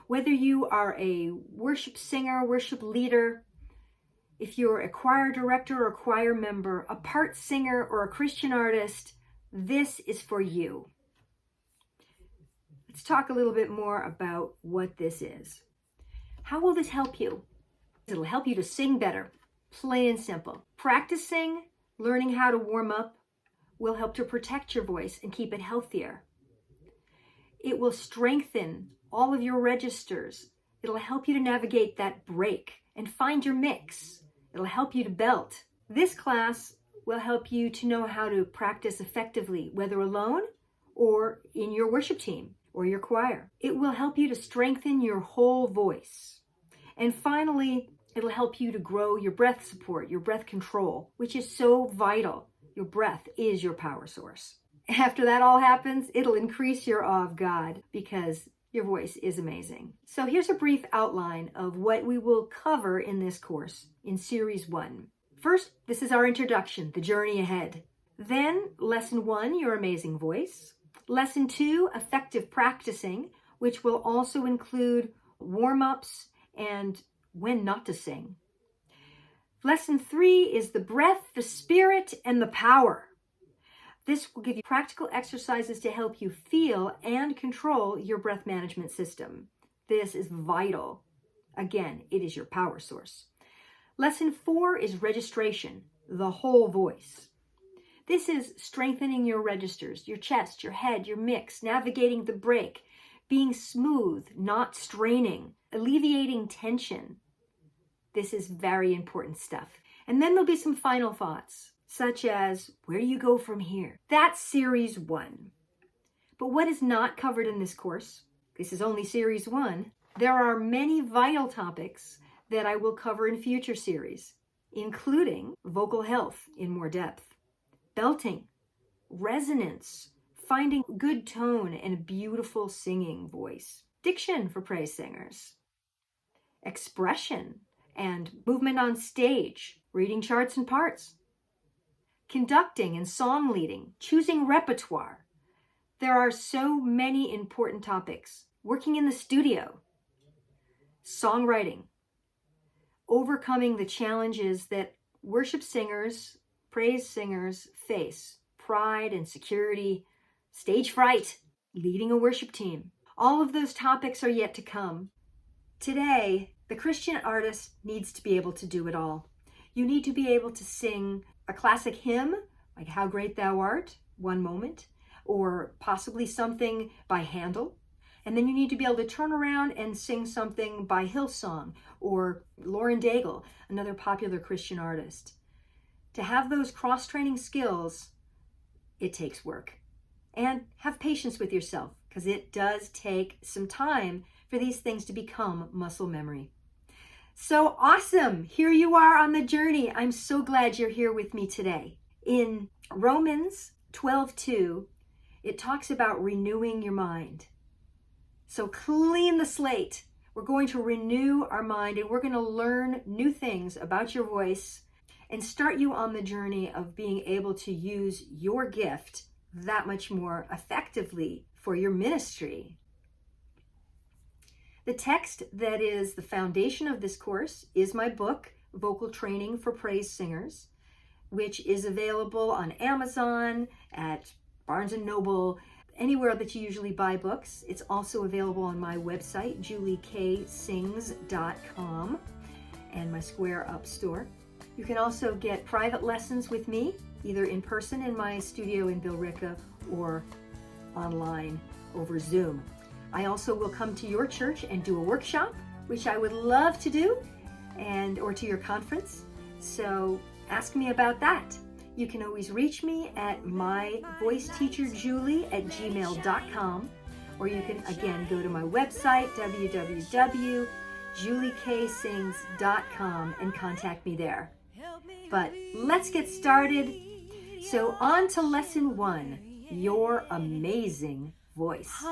Whether you are a worship singer, worship leader, if you're a choir director or choir member, a part singer or a Christian artist, this is for you. Let's talk a little bit more about what this is. How will this help you? It'll help you to sing better, plain and simple. Practicing, learning how to warm up will help to protect your voice and keep it healthier. It will strengthen all of your registers. It'll help you to navigate that break and find your mix. It'll help you to belt. This class will help you to know how to practice effectively, whether alone or in your worship team or your choir. It will help you to strengthen your whole voice. And finally, it'll help you to grow your breath support, your breath control, which is so vital. Your breath is your power source. After that all happens, it'll increase your awe of God because your voice is amazing. So here's a brief outline of what we will cover in this course in Series 1. First, this is our introduction, the journey ahead. Then, Lesson 1, your amazing voice. Lesson 2, effective practicing, which will also include warm-ups and when not to sing. Lesson 3 is the breath, the spirit, and the power. This will give you practical exercises to help you feel and control your breath management system. This is vital. Again, it is your power source. Lesson 4 is registration, the whole voice. This is strengthening your registers, your chest, your head, your mix, navigating the break, being smooth, not straining, alleviating tension. This is very important stuff. And then there'll be some final thoughts, such as, where do you go from here? That's Series 1. But what is not covered in this course? This is only Series 1. There are many vital topics that I will cover in future series, including vocal health in more depth, belting, resonance, finding good tone and a beautiful singing voice, diction for praise singers, expression and movement on stage, reading charts and parts, conducting and song leading, choosing repertoire. There are so many important topics. Working in the studio, songwriting, overcoming the challenges that worship singers, praise singers face, pride, insecurity, stage fright, leading a worship team. All of those topics are yet to come. Today, the Christian artist needs to be able to do it all. You need to be able to sing a classic hymn, like How Great Thou Art, One Moment, or possibly something by Handel. And then you need to be able to turn around and sing something by Hillsong or Lauren Daigle, another popular Christian artist. To have those cross-training skills, it takes work. And have patience with yourself, because it does take some time for these things to become muscle memory. So awesome! Here you are on the journey. I'm so glad you're here with me today. In Romans 12:2, it talks about renewing your mind. So clean the slate. We're going to renew our mind and we're going to learn new things about your voice and start you on the journey of being able to use your gift that much more effectively for your ministry. The text that is the foundation of this course is my book, Vocal Training for Praise Singers, which is available on Amazon, at Barnes & Noble, anywhere that you usually buy books. It's also available on my website, julieksings.com, and my Square Up store. You can also get private lessons with me, either in person in my studio in Billerica or online over Zoom. I also will come to your church and do a workshop, which I would love to do, or to your conference. So ask me about that. You can always reach me at myvoiceteacherjulie@gmail.com, or you can again go to my website, www.julieksings.com, and contact me there. But let's get started. So on to Lesson 1, your amazing voice.